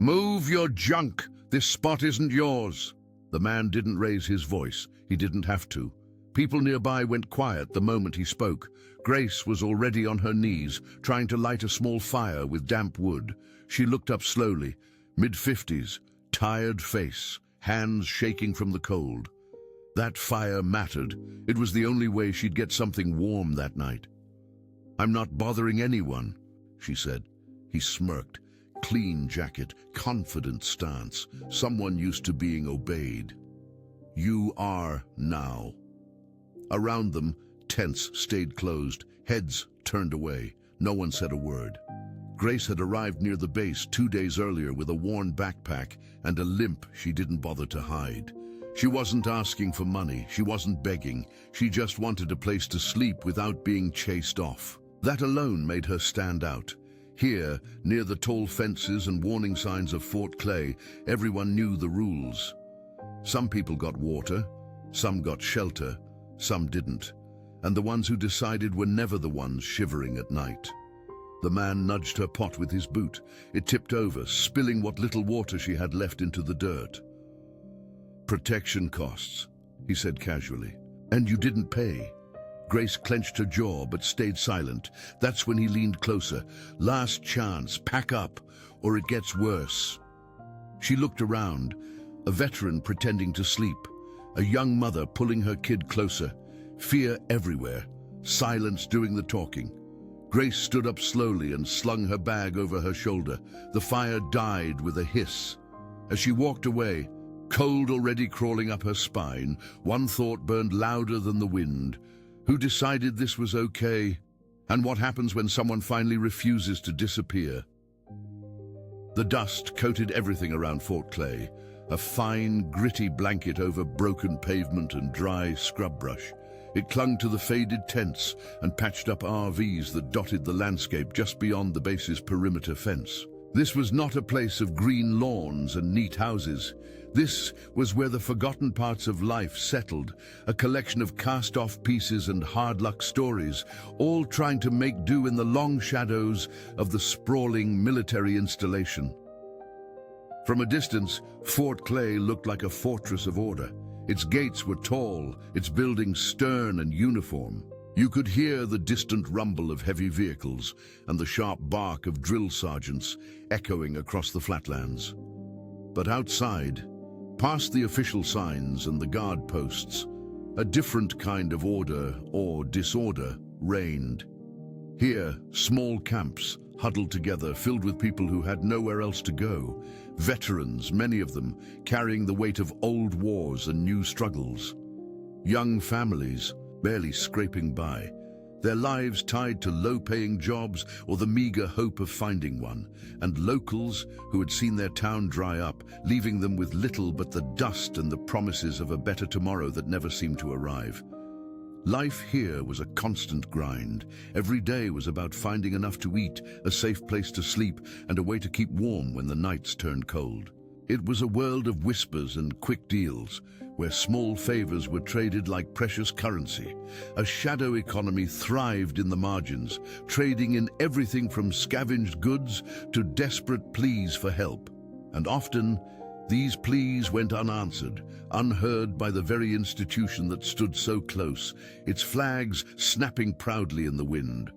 "Move your junk! This spot isn't yours!" The man didn't raise his voice. He didn't have to. People nearby went quiet the moment he spoke. Grace was already on her knees, trying to light a small fire with damp wood. She looked up slowly, mid-50s, tired face, hands shaking from the cold. That fire mattered. It was the only way she'd get something warm that night. "I'm not bothering anyone," she said. He smirked. Clean jacket, confident stance, someone used to being obeyed. "You are now." Around them, tents stayed closed, heads turned away. No one said a word. Grace had arrived near the base 2 days earlier with a worn backpack and a limp she didn't bother to hide. She wasn't asking for money, she wasn't begging, she just wanted a place to sleep without being chased off. That alone made her stand out. Here, near the tall fences and warning signs of Fort Clay, everyone knew the rules. Some people got water, some got shelter, some didn't, and the ones who decided were never the ones shivering at night. The man nudged her pot with his boot. It tipped over, spilling what little water she had left into the dirt. "Protection costs," he said casually. "And you didn't pay." Grace clenched her jaw but stayed silent. That's when he leaned closer. "Last chance, pack up, or it gets worse." She looked around, a veteran pretending to sleep, a young mother pulling her kid closer, fear everywhere, silence doing the talking. Grace stood up slowly and slung her bag over her shoulder. The fire died with a hiss. As she walked away, cold already crawling up her spine, one thought burned louder than the wind. Who decided this was okay? And what happens when someone finally refuses to disappear? The dust coated everything around Fort Clay, a fine, gritty blanket over broken pavement and dry scrub brush. It clung to the faded tents and patched up RVs that dotted the landscape just beyond the base's perimeter fence. This was not a place of green lawns and neat houses. This was where the forgotten parts of life settled, a collection of cast-off pieces and hard-luck stories, all trying to make do in the long shadows of the sprawling military installation. From a distance, Fort Clay looked like a fortress of order. Its gates were tall, its buildings stern and uniform. You could hear the distant rumble of heavy vehicles and the sharp bark of drill sergeants echoing across the flatlands. But outside, past the official signs and the guard posts, a different kind of order or disorder reigned. Here, small camps huddled together, filled with people who had nowhere else to go. Veterans, many of them, carrying the weight of old wars and new struggles. Young families, barely scraping by, their lives tied to low-paying jobs or the meager hope of finding one, and locals who had seen their town dry up, leaving them with little but the dust and the promises of a better tomorrow that never seemed to arrive. Life here was a constant grind. Every day was about finding enough to eat, a safe place to sleep, and a way to keep warm when the nights turned cold. It was a world of whispers and quick deals, where small favors were traded like precious currency. A shadow economy thrived in the margins, trading in everything from scavenged goods to desperate pleas for help. And often, these pleas went unanswered, unheard by the very institution that stood so close, its flags snapping proudly in the wind.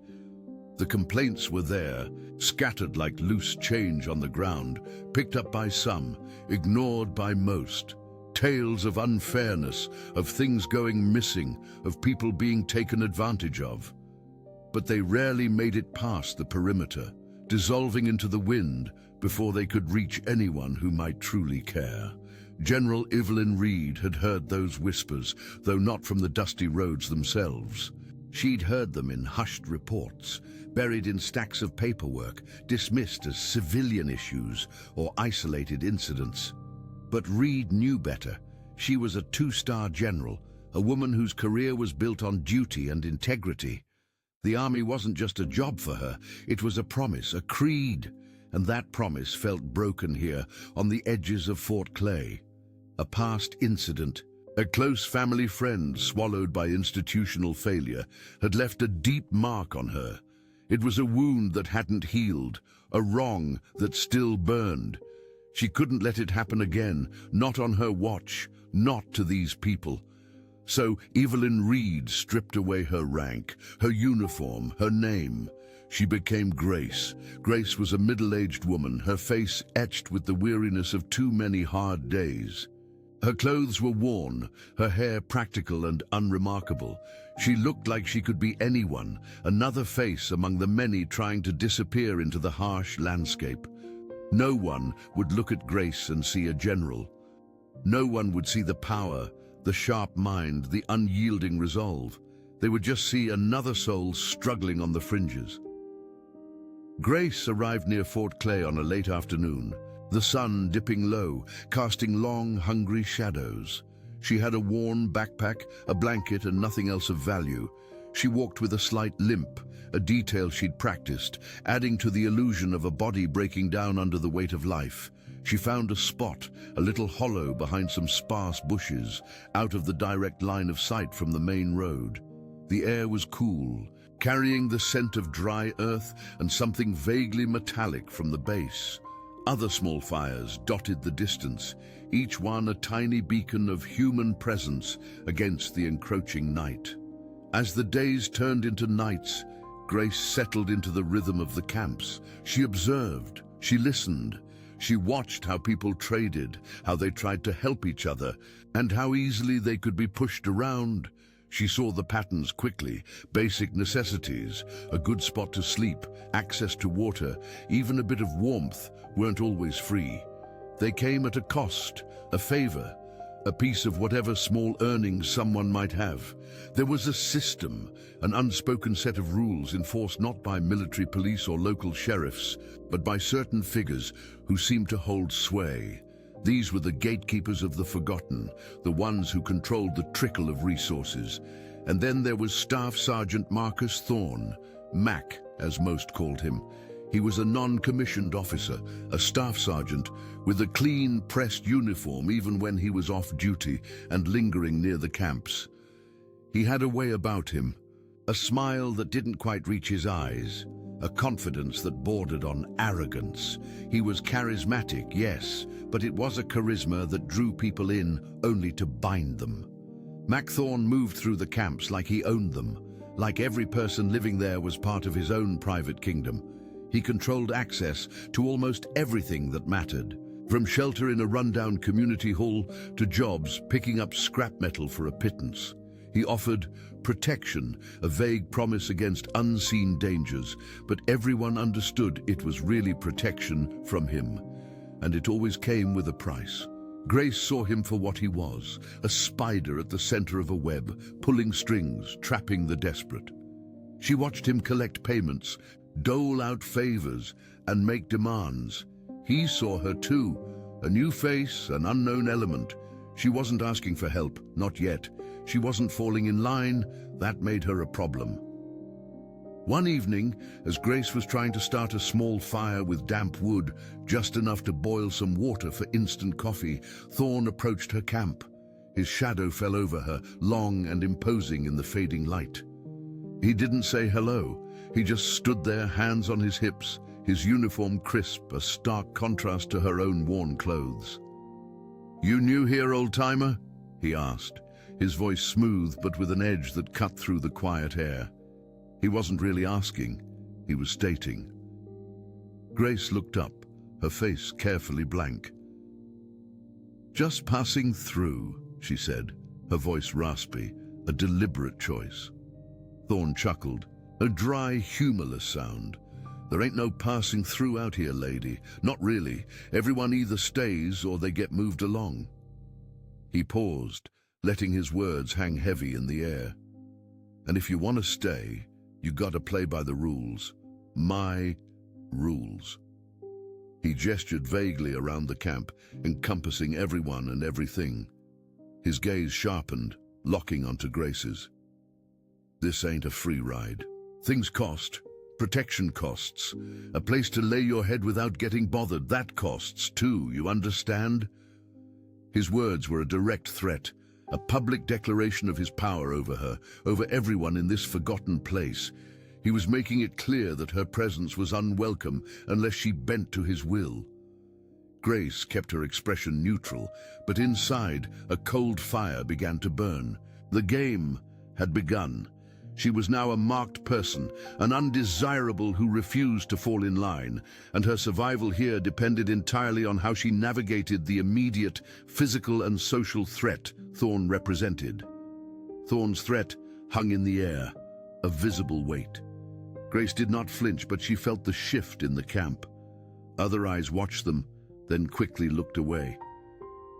The complaints were there, scattered like loose change on the ground, picked up by some, ignored by most. Tales of unfairness, of things going missing, of people being taken advantage of. But they rarely made it past the perimeter, dissolving into the wind before they could reach anyone who might truly care. General Evelyn Reed had heard those whispers, though not from the dusty roads themselves. She'd heard them in hushed reports, buried in stacks of paperwork, dismissed as civilian issues or isolated incidents. But Reed knew better. She was a two-star general, a woman whose career was built on duty and integrity. The army wasn't just a job for her, it was a promise, a creed. And that promise felt broken here, on the edges of Fort Clay. A past incident, a close family friend swallowed by institutional failure, had left a deep mark on her. It was a wound that hadn't healed, a wrong that still burned. She couldn't let it happen again, not on her watch, not to these people. So Evelyn Reed stripped away her rank, her uniform, her name. She became Grace. Grace was a middle-aged woman, her face etched with the weariness of too many hard days. Her clothes were worn, her hair practical and unremarkable. She looked like she could be anyone, another face among the many trying to disappear into the harsh landscape. No one would look at Grace and see a general. No one would see the power, the sharp mind, the unyielding resolve. They would just see another soul struggling on the fringes. Grace arrived near Fort Clay on a late afternoon, the sun dipping low, casting long, hungry shadows. She had a worn backpack, a blanket, and nothing else of value. She walked with a slight limp, a detail she'd practiced, adding to the illusion of a body breaking down under the weight of life. She found a spot, a little hollow behind some sparse bushes, out of the direct line of sight from the main road. The air was cool, carrying the scent of dry earth and something vaguely metallic from the base. Other small fires dotted the distance, each one a tiny beacon of human presence against the encroaching night. As the days turned into nights, Grace settled into the rhythm of the camps. She observed, she listened, she watched how people traded, how they tried to help each other, and how easily they could be pushed around. She saw the patterns quickly: basic necessities, a good spot to sleep, access to water, even a bit of warmth weren't always free. They came at a cost, a favor, a piece of whatever small earnings someone might have. There was a system, an unspoken set of rules enforced not by military police or local sheriffs, but by certain figures who seemed to hold sway. These were the gatekeepers of the forgotten, the ones who controlled the trickle of resources. And then there was Staff Sergeant Marcus Thorne, Mac, as most called him. He was a non-commissioned officer, a staff sergeant, with a clean, pressed uniform even when he was off duty and lingering near the camps. He had a way about him, a smile that didn't quite reach his eyes, a confidence that bordered on arrogance. He was charismatic, yes, but it was a charisma that drew people in only to bind them. Mac Thorne moved through the camps like he owned them, like every person living there was part of his own private kingdom. He controlled access to almost everything that mattered, from shelter in a rundown community hall to jobs picking up scrap metal for a pittance. He offered protection, a vague promise against unseen dangers, but everyone understood it was really protection from him, and it always came with a price. Grace saw him for what he was, a spider at the center of a web, pulling strings, trapping the desperate. She watched him collect payments, dole out favors, and make demands. He saw her too, a new face, an unknown element. She wasn't asking for help, not yet. She wasn't falling in line. That made her a problem. One evening, as Grace was trying to start a small fire with damp wood, just enough to boil some water for instant coffee, Thorne approached her camp. His shadow fell over her, long and imposing in the fading light. He didn't say hello. He just stood there, hands on his hips, his uniform crisp, a stark contrast to her own worn clothes. "You new here, old-timer?" he asked, his voice smooth but with an edge that cut through the quiet air. He wasn't really asking, he was stating. Grace looked up, her face carefully blank. "Just passing through," she said, her voice raspy, a deliberate choice. Thorne chuckled, a dry, humorless sound. "There ain't no passing through out here, lady. Not really. Everyone either stays or they get moved along." He paused, letting his words hang heavy in the air. "And if you want to stay, you gotta play by the rules. My rules." He gestured vaguely around the camp, encompassing everyone and everything. His gaze sharpened, locking onto Grace's. "This ain't a free ride. Things cost. Protection costs. A place to lay your head without getting bothered, that costs too, you understand?" His words were a direct threat, a public declaration of his power over her, over everyone in this forgotten place. He was making it clear that her presence was unwelcome unless she bent to his will. Grace kept her expression neutral, but inside, a cold fire began to burn. The game had begun. She was now a marked person, an undesirable who refused to fall in line, and her survival here depended entirely on how she navigated the immediate physical and social threat Thorne represented. Thorne's threat hung in the air, a visible weight. Grace did not flinch, but she felt the shift in the camp. Other eyes watched them, then quickly looked away.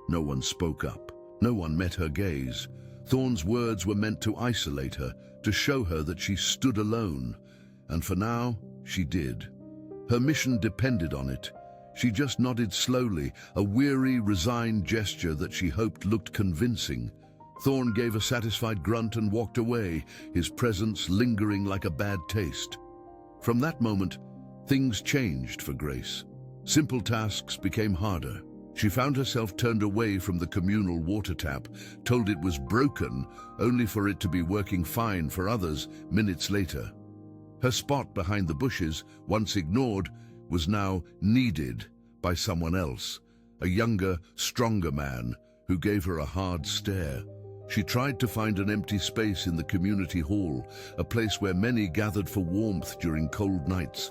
No one spoke up. No one met her gaze. Thorne's words were meant to isolate her, to show her that she stood alone. And for now, she did. Her mission depended on it. She just nodded slowly, a weary, resigned gesture that she hoped looked convincing. Thorne gave a satisfied grunt and walked away, his presence lingering like a bad taste. From that moment, things changed for Grace. Simple tasks became harder. She found herself turned away from the communal water tap, told it was broken, only for it to be working fine for others minutes later. Her spot behind the bushes, once ignored, was now needed by someone else, a younger, stronger man who gave her a hard stare. She tried to find an empty space in the community hall, a place where many gathered for warmth during cold nights,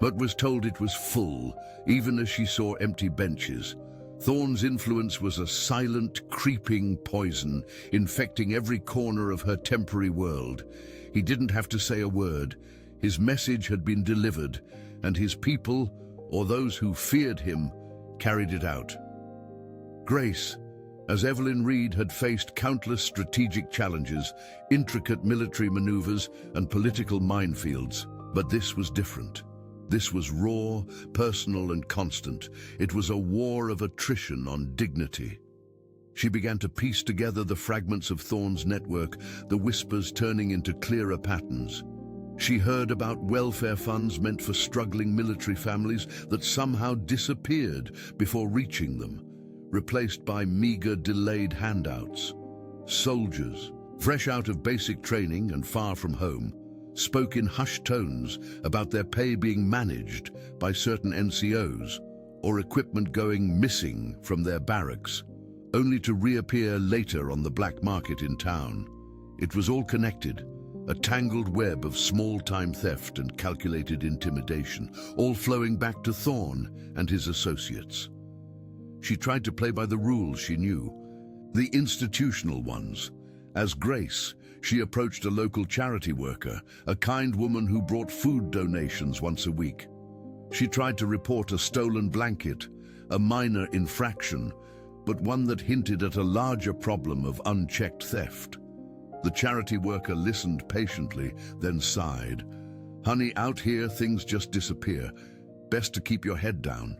but was told it was full, even as she saw empty benches. Thorne's influence was a silent, creeping poison, infecting every corner of her temporary world. He didn't have to say a word. His message had been delivered, and his people, or those who feared him, carried it out. Grace, as Evelyn Reed had faced countless strategic challenges, intricate military maneuvers, and political minefields, but this was different. This was raw, personal, and constant. It was a war of attrition on dignity. She began to piece together the fragments of Thorne's network, the whispers turning into clearer patterns. She heard about welfare funds meant for struggling military families that somehow disappeared before reaching them, replaced by meager, delayed handouts. Soldiers, fresh out of basic training and far from home, spoke in hushed tones about their pay being managed by certain NCOs or equipment going missing from their barracks, only to reappear later on the black market in town. It was all connected, a tangled web of small-time theft and calculated intimidation, all flowing back to Thorne and his associates. She tried to play by the rules she knew, the institutional ones. As Grace, she approached a local charity worker, a kind woman who brought food donations once a week. She tried to report a stolen blanket, a minor infraction, but one that hinted at a larger problem of unchecked theft. The charity worker listened patiently, then sighed. "Honey, out here things just disappear. Best to keep your head down."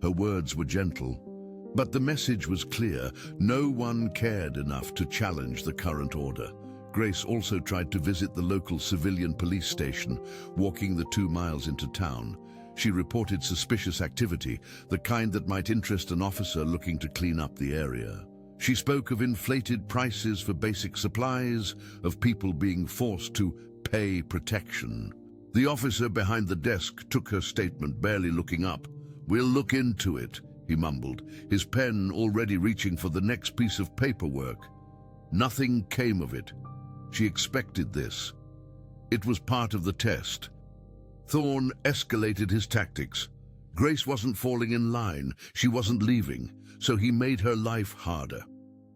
Her words were gentle, but the message was clear. No one cared enough to challenge the current order. Grace also tried to visit the local civilian police station, walking the 2 miles into town. She reported suspicious activity, the kind that might interest an officer looking to clean up the area. She spoke of inflated prices for basic supplies, of people being forced to pay protection. The officer behind the desk took her statement, barely looking up. "We'll look into it," he mumbled, his pen already reaching for the next piece of paperwork. Nothing came of it. She expected this. It was part of the test. Thorne escalated his tactics. Grace wasn't falling in line, she wasn't leaving, so he made her life harder.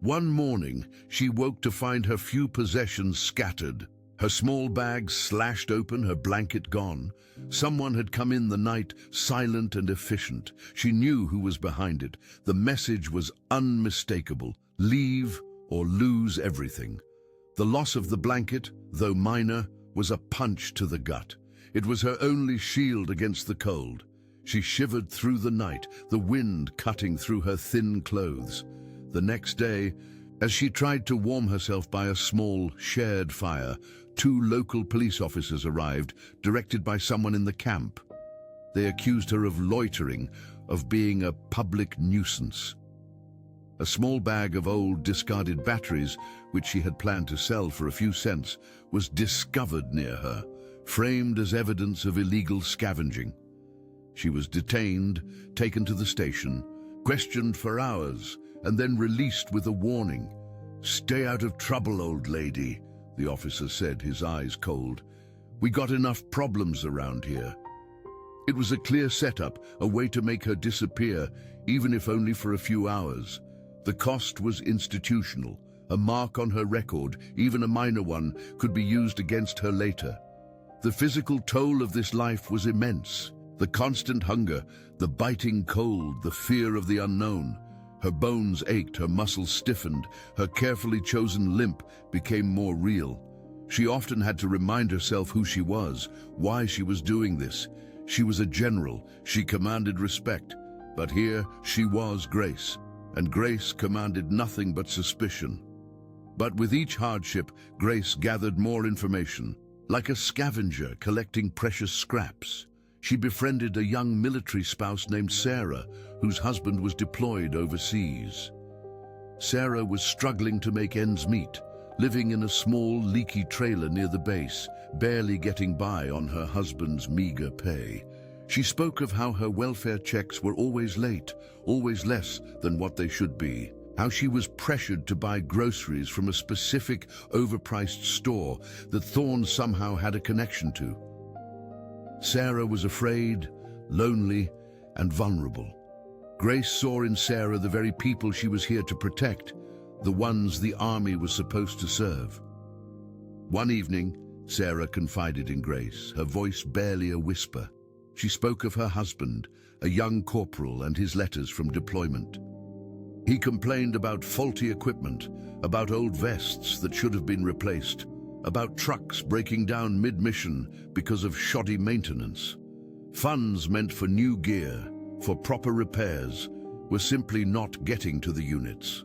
One morning, she woke to find her few possessions scattered. Her small bag slashed open, her blanket gone. Someone had come in the night, silent and efficient. She knew who was behind it. The message was unmistakable: leave or lose everything. The loss of the blanket, though minor, was a punch to the gut. It was her only shield against the cold. She shivered through the night, the wind cutting through her thin clothes. The next day, as she tried to warm herself by a small, shared fire, 2 local police officers arrived, directed by someone in the camp. They accused her of loitering, of being a public nuisance. A small bag of old, discarded batteries, which she had planned to sell for a few cents, was discovered near her, framed as evidence of illegal scavenging. She was detained, taken to the station, questioned for hours, and then released with a warning. "Stay out of trouble, old lady," the officer said, his eyes cold. "We got enough problems around here." It was a clear setup, a way to make her disappear, even if only for a few hours. The cost was institutional. A mark on her record, even a minor one, could be used against her later. The physical toll of this life was immense. The constant hunger, the biting cold, the fear of the unknown. Her bones ached, her muscles stiffened, her carefully chosen limp became more real. She often had to remind herself who she was, why she was doing this. She was a general, she commanded respect. But here she was Grace, and Grace commanded nothing but suspicion. But with each hardship, Grace gathered more information. Like a scavenger collecting precious scraps, she befriended a young military spouse named Sarah, whose husband was deployed overseas. Sarah was struggling to make ends meet, living in a small, leaky trailer near the base, barely getting by on her husband's meager pay. She spoke of how her welfare checks were always late, always less than what they should be, how she was pressured to buy groceries from a specific, overpriced store that Thorne somehow had a connection to. Sarah was afraid, lonely, and vulnerable. Grace saw in Sarah the very people she was here to protect, the ones the army was supposed to serve. One evening, Sarah confided in Grace, her voice barely a whisper. She spoke of her husband, a young corporal, and his letters from deployment. He complained about faulty equipment, about old vests that should have been replaced, about trucks breaking down mid-mission because of shoddy maintenance. Funds meant for new gear, for proper repairs, were simply not getting to the units.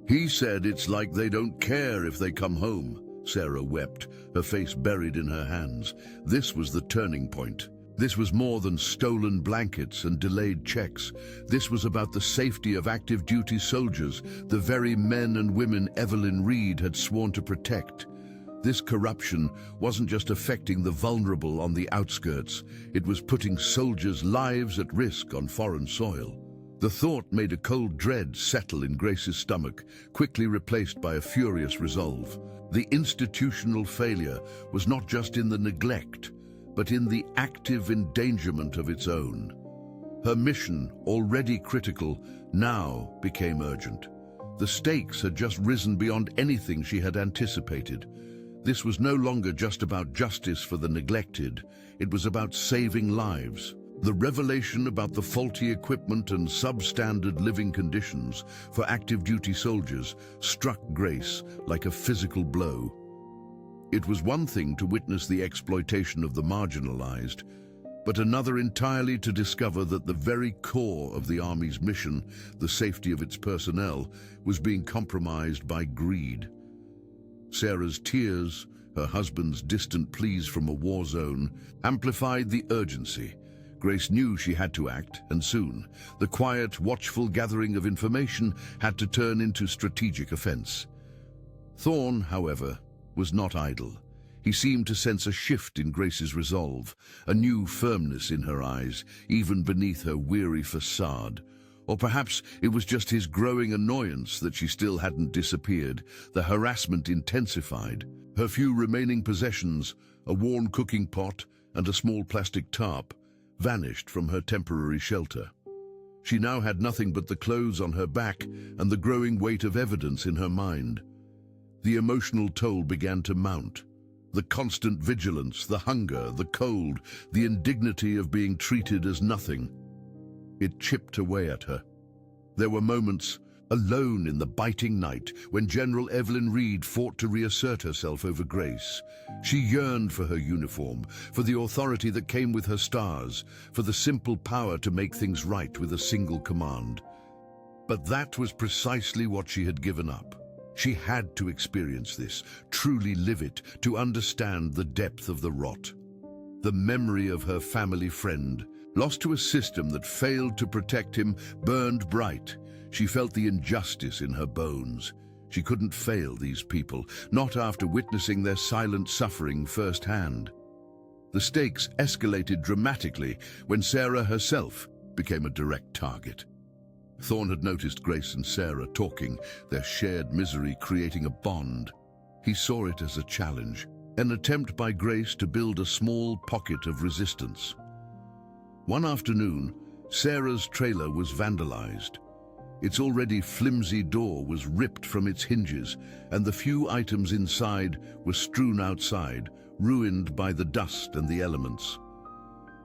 "He said it's like they don't care if they come home," Sarah wept, her face buried in her hands. This was the turning point. This was more than stolen blankets and delayed checks. This was about the safety of active duty soldiers, the very men and women Evelyn Reed had sworn to protect. This corruption wasn't just affecting the vulnerable on the outskirts, it was putting soldiers' lives at risk on foreign soil. The thought made a cold dread settle in Grace's stomach, quickly replaced by a furious resolve. The institutional failure was not just in the neglect, but in the active endangerment of its own. Her mission, already critical, now became urgent. The stakes had just risen beyond anything she had anticipated. This was no longer just about justice for the neglected, it was about saving lives. The revelation about the faulty equipment and substandard living conditions for active duty soldiers struck Grace like a physical blow. It was one thing to witness the exploitation of the marginalized, but another entirely to discover that the very core of the Army's mission, the safety of its personnel, was being compromised by greed. Sarah's tears, her husband's distant pleas from a war zone, amplified the urgency. Grace knew she had to act, and soon. The quiet, watchful gathering of information had to turn into strategic offense. Thorne, however, was not idle. He seemed to sense a shift in Grace's resolve, a new firmness in her eyes, even beneath her weary facade. Or perhaps it was just his growing annoyance that she still hadn't disappeared. The harassment intensified. Her few remaining possessions, a worn cooking pot and a small plastic tarp, vanished from her temporary shelter. She now had nothing but the clothes on her back and the growing weight of evidence in her mind. The emotional toll began to mount. The constant vigilance, the hunger, the cold, the indignity of being treated as nothing. It chipped away at her. There were moments, alone in the biting night, when General Evelyn Reed fought to reassert herself over Grace. She yearned for her uniform, for the authority that came with her stars, for the simple power to make things right with a single command. But that was precisely what she had given up. She had to experience this, truly live it, to understand the depth of the rot. The memory of her family friend, lost to a system that failed to protect him, burned bright. She felt the injustice in her bones. She couldn't fail these people, not after witnessing their silent suffering firsthand. The stakes escalated dramatically when Sarah herself became a direct target. Thorne had noticed Grace and Sarah talking, their shared misery creating a bond. He saw it as a challenge, an attempt by Grace to build a small pocket of resistance. One afternoon, Sarah's trailer was vandalized. Its already flimsy door was ripped from its hinges, and the few items inside were strewn outside, ruined by the dust and the elements.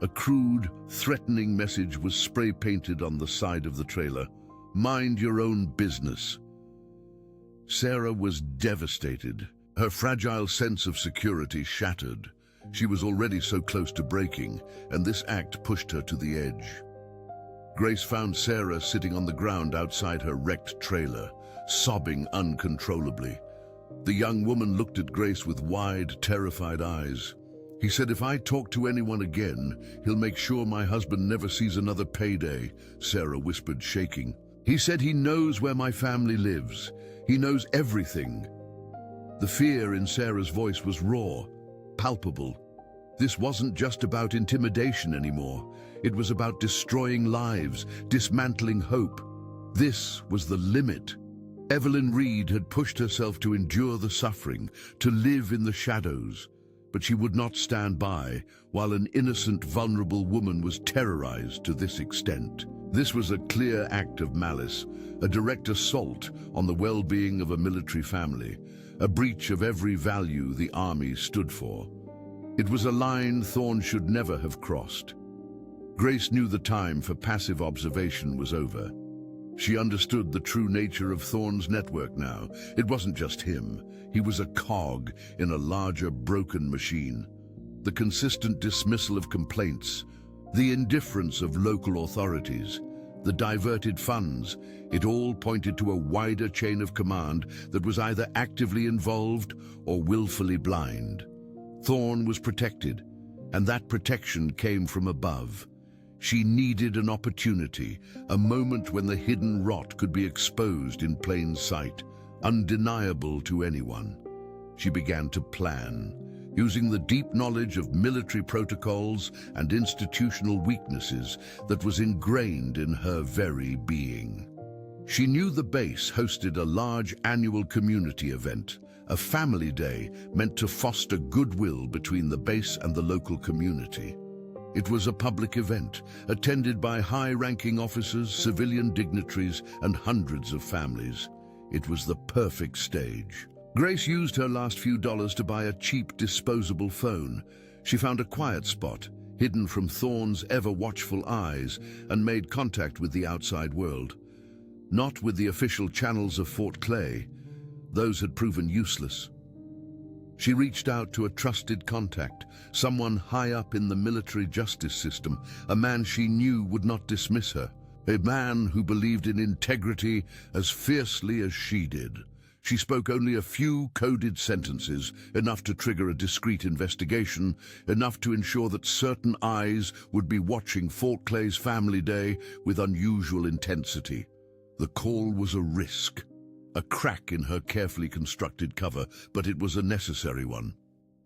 A crude, threatening message was spray-painted on the side of the trailer. "Mind your own business." Sarah was devastated, her fragile sense of security shattered. She was already so close to breaking, and this act pushed her to the edge. Grace found Sarah sitting on the ground outside her wrecked trailer, sobbing uncontrollably. The young woman looked at Grace with wide, terrified eyes. "He said if I talk to anyone again, he'll make sure my husband never sees another payday," Sarah whispered, shaking. "He said he knows where my family lives. He knows everything." The fear in Sarah's voice was raw, palpable. This wasn't just about intimidation anymore. It was about destroying lives, dismantling hope. This was the limit. Evelyn Reed had pushed herself to endure the suffering, to live in the shadows. But she would not stand by while an innocent, vulnerable woman was terrorized to this extent. This was a clear act of malice, a direct assault on the well-being of a military family, a breach of every value the army stood for. It was a line Thorne should never have crossed. Grace knew the time for passive observation was over. She understood the true nature of Thorne's network now. It wasn't just him. He was a cog in a larger, broken machine. The consistent dismissal of complaints, the indifference of local authorities, the diverted funds, it all pointed to a wider chain of command that was either actively involved or willfully blind. Thorne was protected, and that protection came from above. She needed an opportunity, a moment when the hidden rot could be exposed in plain sight, undeniable to anyone. She began to plan, using the deep knowledge of military protocols and institutional weaknesses that was ingrained in her very being. She knew the base hosted a large annual community event, a family day meant to foster goodwill between the base and the local community. It was a public event, attended by high-ranking officers, civilian dignitaries, and hundreds of families. It was the perfect stage. Grace used her last few dollars to buy a cheap, disposable phone. She found a quiet spot, hidden from Thorne's ever-watchful eyes, and made contact with the outside world. Not with the official channels of Fort Clay. Those had proven useless. She reached out to a trusted contact, someone high up in the military justice system, a man she knew would not dismiss her, a man who believed in integrity as fiercely as she did. She spoke only a few coded sentences, enough to trigger a discreet investigation, enough to ensure that certain eyes would be watching Fort Clay's family day with unusual intensity. The call was a risk. A crack in her carefully constructed cover, but it was a necessary one.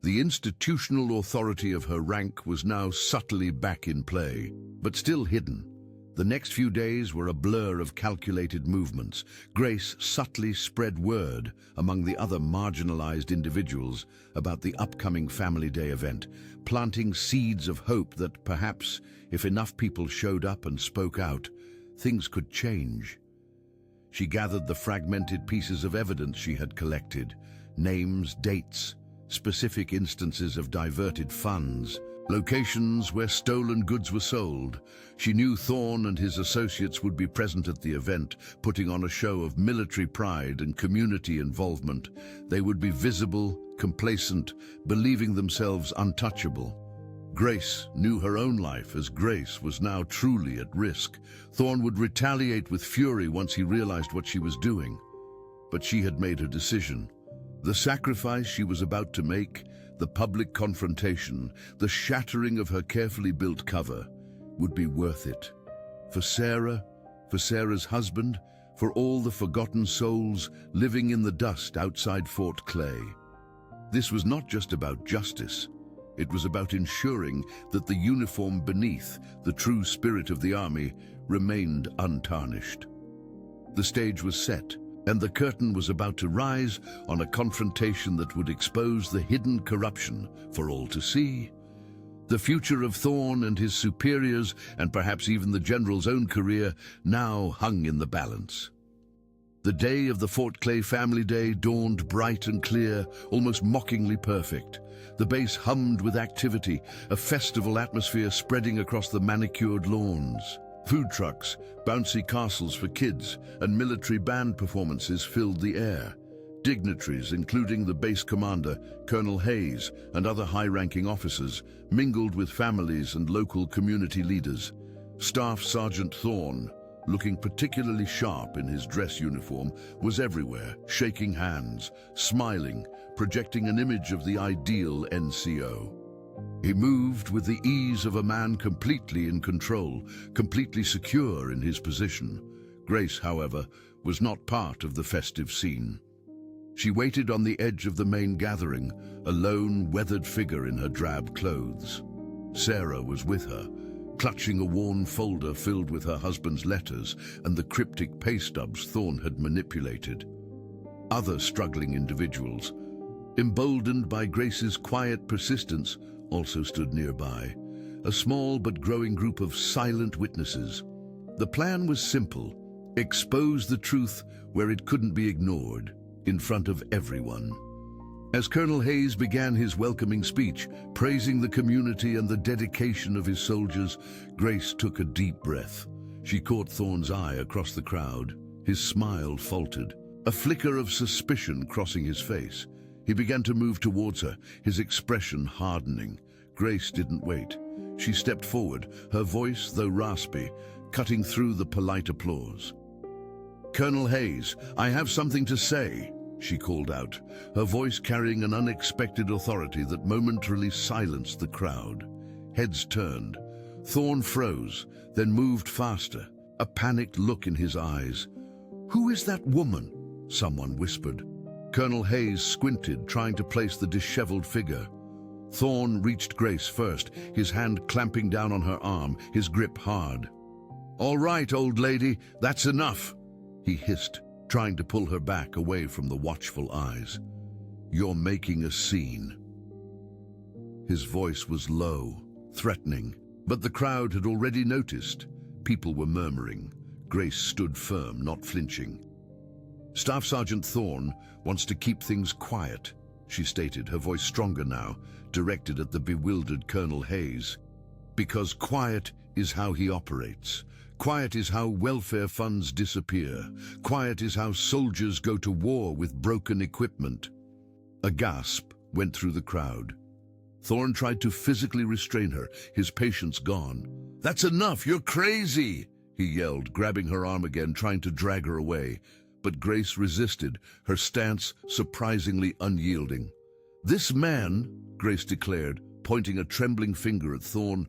The institutional authority of her rank was now subtly back in play, but still hidden. The next few days were a blur of calculated movements. Grace subtly spread word among the other marginalized individuals about the upcoming Family Day event, planting seeds of hope that perhaps, if enough people showed up and spoke out, things could change. She gathered the fragmented pieces of evidence she had collected, names, dates, specific instances of diverted funds, locations where stolen goods were sold. She knew Thorne and his associates would be present at the event, putting on a show of military pride and community involvement. They would be visible, complacent, believing themselves untouchable. Grace knew her own life as Grace was now truly at risk. Thorne would retaliate with fury once he realized what she was doing. But she had made her decision. The sacrifice she was about to make, the public confrontation, the shattering of her carefully built cover, would be worth it. For Sarah, for Sarah's husband, for all the forgotten souls living in the dust outside Fort Clay. This was not just about justice. It was about ensuring that the uniform beneath, the true spirit of the army, remained untarnished. The stage was set, and the curtain was about to rise on a confrontation that would expose the hidden corruption for all to see. The future of Thorn and his superiors, and perhaps even the general's own career, now hung in the balance. The day of the Fort Clay Family Day dawned bright and clear, almost mockingly perfect. The base hummed with activity, a festival atmosphere spreading across the manicured lawns. Food trucks, bouncy castles for kids, and military band performances filled the air. Dignitaries, including the base commander, Colonel Hayes, and other high-ranking officers, mingled with families and local community leaders. Staff Sergeant Thorn, looking particularly sharp in his dress uniform, was everywhere, shaking hands, smiling, projecting an image of the ideal NCO. He moved with the ease of a man completely in control, completely secure in his position. Grace, however, was not part of the festive scene. She waited on the edge of the main gathering, a lone, weathered figure in her drab clothes. Sarah was with her, clutching a worn folder filled with her husband's letters and the cryptic pay stubs Thorn had manipulated. Other struggling individuals, emboldened by Grace's quiet persistence, also stood nearby, a small but growing group of silent witnesses. The plan was simple: expose the truth where it couldn't be ignored, in front of everyone. As Colonel Hayes began his welcoming speech, praising the community and the dedication of his soldiers, Grace took a deep breath. She caught Thorn's eye across the crowd. His smile faltered, a flicker of suspicion crossing his face. He began to move towards her, his expression hardening. Grace didn't wait. She stepped forward, her voice, though raspy, cutting through the polite applause. "Colonel Hayes, I have something to say," she called out, her voice carrying an unexpected authority that momentarily silenced the crowd. Heads turned. Thorn froze, then moved faster, a panicked look in his eyes. "Who is that woman?" someone whispered. Colonel Hayes squinted, trying to place the disheveled figure. Thorn reached Grace first, his hand clamping down on her arm, his grip hard. "All right, old lady, that's enough," he hissed, trying to pull her back away from the watchful eyes. "You're making a scene." His voice was low, threatening, but the crowd had already noticed. People were murmuring. Grace stood firm, not flinching. "Staff Sergeant Thorn wants to keep things quiet," she stated, her voice stronger now, directed at the bewildered Colonel Hayes. "Because quiet is how he operates. Quiet is how welfare funds disappear. Quiet is how soldiers go to war with broken equipment." A gasp went through the crowd. Thorn tried to physically restrain her, his patience gone. "That's enough, you're crazy!" he yelled, grabbing her arm again, trying to drag her away. But Grace resisted, her stance surprisingly unyielding. "This man," Grace declared, pointing a trembling finger at Thorn,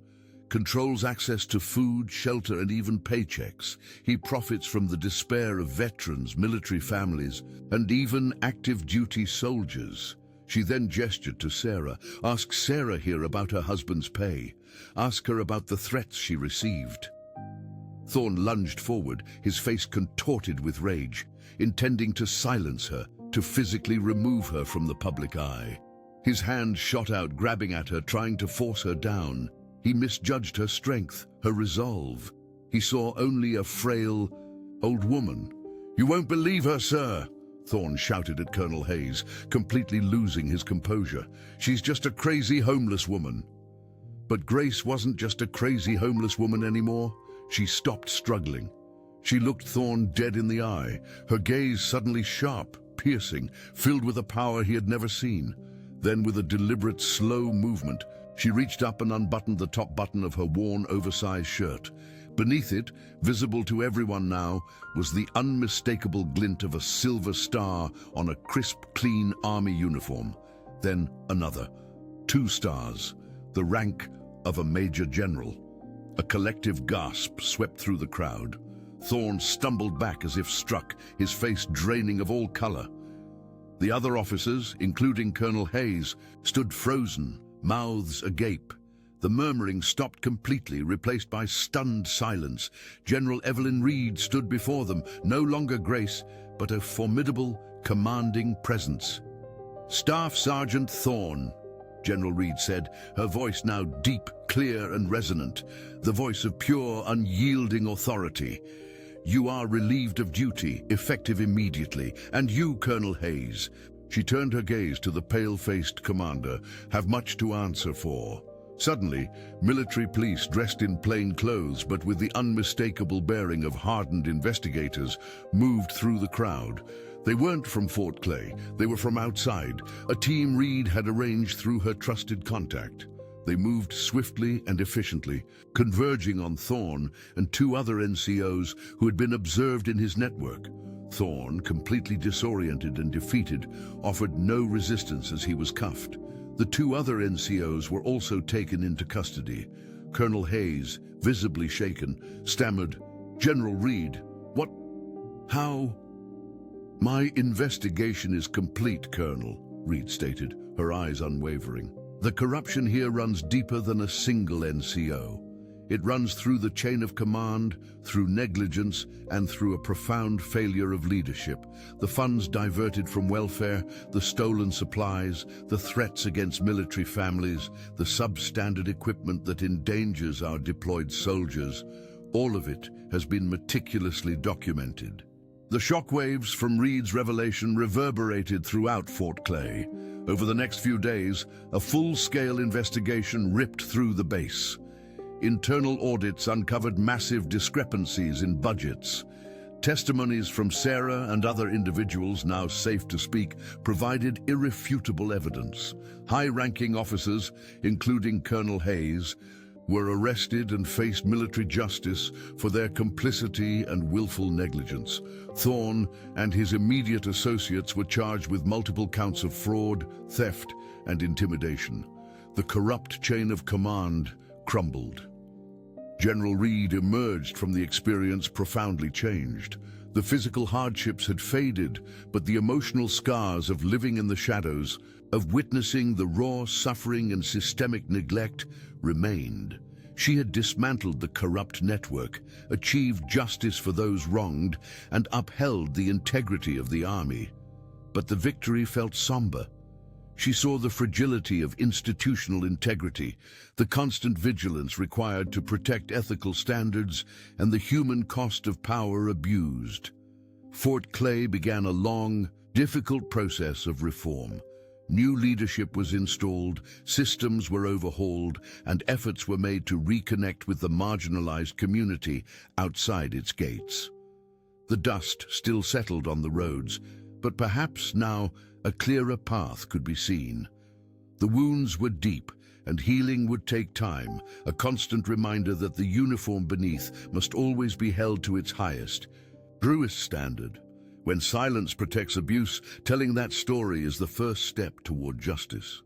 "controls access to food, shelter, and even paychecks. He profits from the despair of veterans, military families, and even active duty soldiers." She then gestured to Sarah. "Ask Sarah here about her husband's pay. Ask her about the threats she received." Thorn lunged forward, his face contorted with rage, intending to silence her, to physically remove her from the public eye. His hand shot out, grabbing at her, trying to force her down. He misjudged her strength, her resolve. He saw only a frail, old woman. "You won't believe her, sir," Thorn shouted at Colonel Hayes, completely losing his composure. "She's just a crazy homeless woman." But Grace wasn't just a crazy homeless woman anymore. She stopped struggling. She looked Thorn dead in the eye, her gaze suddenly sharp, piercing, filled with a power he had never seen. Then, with a deliberate, slow movement, she reached up and unbuttoned the top button of her worn, oversized shirt. Beneath it, visible to everyone now, was the unmistakable glint of a silver star on a crisp, clean army uniform. Then another. 2 stars, the rank of a major general. A collective gasp swept through the crowd. Thorn stumbled back as if struck, his face draining of all color. The other officers, including Colonel Hayes, stood frozen, mouths agape. The murmuring stopped completely, replaced by stunned silence. General Evelyn Reed stood before them, no longer Grace, but a formidable, commanding presence. "Staff Sergeant Thorne," General Reed said, her voice now deep, clear and resonant, the voice of pure, unyielding authority. "You are relieved of duty, effective immediately, and you, Colonel Hayes," she turned her gaze to the pale-faced commander, "have much to answer for." Suddenly, military police dressed in plain clothes but with the unmistakable bearing of hardened investigators moved through the crowd. They weren't from Fort Clay, they were from outside, a team Reed had arranged through her trusted contact. They moved swiftly and efficiently, converging on Thorne and two other NCOs who had been observed in his network. Thorne, completely disoriented and defeated, offered no resistance as he was cuffed. The two other NCOs were also taken into custody. Colonel Hayes, visibly shaken, stammered, "General Reed, what? How?" "My investigation is complete, Colonel," Reed stated, her eyes unwavering. "The corruption here runs deeper than a single NCO. It runs through the chain of command, through negligence, and through a profound failure of leadership. The funds diverted from welfare, the stolen supplies, the threats against military families, the substandard equipment that endangers our deployed soldiers, all of it has been meticulously documented." The shockwaves from Reed's revelation reverberated throughout Fort Clay. Over the next few days, a full-scale investigation ripped through the base. Internal audits uncovered massive discrepancies in budgets. Testimonies from Sarah and other individuals, now safe to speak, provided irrefutable evidence. High-ranking officers, including Colonel Hayes, were arrested and faced military justice for their complicity and willful negligence. Thorne and his immediate associates were charged with multiple counts of fraud, theft, and intimidation. The corrupt chain of command crumbled. General Reed emerged from the experience profoundly changed. The physical hardships had faded, but the emotional scars of living in the shadows, of witnessing the raw suffering and systemic neglect, remained. She had dismantled the corrupt network, achieved justice for those wronged, and upheld the integrity of the army. But the victory felt somber. She saw the fragility of institutional integrity, the constant vigilance required to protect ethical standards, and the human cost of power abused. Fort Clay began a long, difficult process of reform. New leadership was installed, systems were overhauled, and efforts were made to reconnect with the marginalized community outside its gates. The dust still settled on the roads, but perhaps now a clearer path could be seen. The wounds were deep, and healing would take time, a constant reminder that the uniform beneath must always be held to its highest, truest standard. When silence protects abuse, telling that story is the first step toward justice.